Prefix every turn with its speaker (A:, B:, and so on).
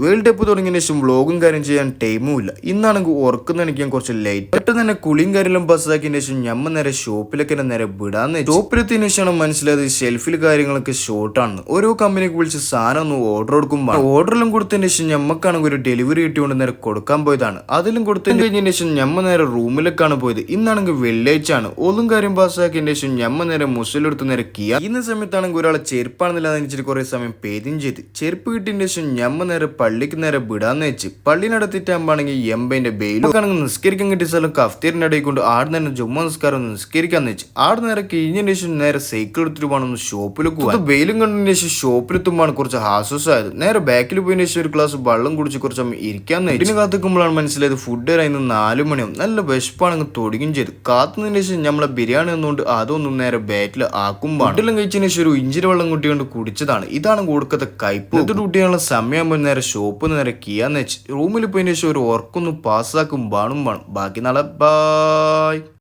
A: World cup തുടങ്ങിയ ശേഷം വ്ളോഗും കാര്യം ചെയ്യാൻ ടൈമും ഇല്ല. ഇന്നാണെങ്കിൽ ഉറക്കുന്ന എനിക്ക് കുറച്ച് ലേറ്റ്. പെട്ടെന്ന് തന്നെ കുളിയും കാര്യമെല്ലാം ബസ്സാക്കിയതിന് ശേഷം ഞമ്മ നേരെ ഷോപ്പിലൊക്കെ നേരെ വിടാന്ന്. ഷോപ്പിലെത്തിയതിനു ശേഷമാണ് മനസ്സിലായത് ഷെൽഫിൽ കാര്യങ്ങളൊക്കെ ഷോർട്ടാണ്. ഓരോ കമ്പനിക്ക് വിളിച്ച് സാധനം ഒന്ന് ഓർഡർ കൊടുക്കുമ്പോൾ ഓർഡറെല്ലാം കൊടുത്തതിന് ശേഷം ഞമ്മക്കാണെങ്കിൽ ഒരു ഡെലിവറി കിട്ടിയോണ്ട് നേരെ കൊടുക്കാൻ പോയതാണ്. അതിലും കൊടുത്തതിന് കഴിഞ്ഞതിന് ശേഷം ഞമ്മ നേരെ റൂമിലേക്കാണ് പോയത്. ഇന്നാണെങ്കിൽ വെള്ളിയാഴ്ച ആണ്. ഓലും കാര്യം പാസ്സാക്കിയതിന് ശേഷം ഞമ്മ നേരെ മുസലെടുത്ത് നേരെ കിയ. ഇന്ന സമയത്താണെങ്കിൽ ഒരാളെ ചെരുപ്പാണെന്നില്ലാന്ന് വെച്ചിട്ട് കുറെ സമയം പേരും ചെയ്ത് ചെരുപ്പ് കിട്ടിയതിന് ശേഷം ഞമ്മ നേരെ പള്ളിക്ക് നേരെ വിടാന്ന് വെച്ച് പള്ളിനടത്തിട്ടാകുമ്പോണെങ്കിൽ എംബൈന്റെ ബെയിലാണെങ്കിൽ നിസ്കരിക്കാൻ കിട്ടിയ സ്ഥലം കഫ്തീരിന്റെ ഇടയിൽ കൊണ്ട് ആട് നേരം ജുമ്മ നിസ്കാരം നിസ്കരിക്കാന്ന് വെച്ച് ആട് നേരെ കഴിഞ്ഞതിന് ശേഷം നേരെ സൈക്കിൾ എടുത്തിട്ട് പോകണം ഷോപ്പിൽ പോകാൻ. വെയിലും കണ്ടതിന് ശേഷം ഷോപ്പിലെത്തുമ്പോഴാണ് കുറച്ച് ഹാസോസായത്. നേരെ ബാക്കിൽ പോയതിനു ശേഷം ഒരു ഗ്ലാസ് വെള്ളം കുടിച്ച് കുറച്ച് സമയം ഇരിക്കാന്ന് വെച്ച് ഇതിന് കാത്തിക്കുമ്പോഴാണ് മനസ്സിലായത് ഫുഡ് കഴിയുന്ന 4 മണിയാവും. നല്ല വിശപ്പാണെങ്കിൽ തുടങ്ങുകയും ചെയ്തു. കാത്തുന്നതിന് ശേഷം നമ്മളെ ബിരിയാണി ഒന്നുകൊണ്ട് അതൊന്നും നേരെ ബാറ്റിൽ ആക്കുമ്പോൾ ഫുഡെല്ലാം കഴിച്ചതിന് ശേഷം ഒരു ഇഞ്ചിരി വെള്ളം കുട്ടിക്കൊണ്ട് കുടിച്ചതാണ്. ഇതാണ് കൊടുക്കത്തെ കയ്പ്. ഇത് കുട്ടികളുടെ സമയമാകുമ്പോൾ നേരെ ഷോപ്പ് നേരെ കിയാന്ന് വെച്ച് റൂമിൽ പോയതിനു ശേഷം ഒരു ഉറക്കൊന്ന് പാസ്സാക്കും ബാണും ബാക്കി നാളെ ബൈ.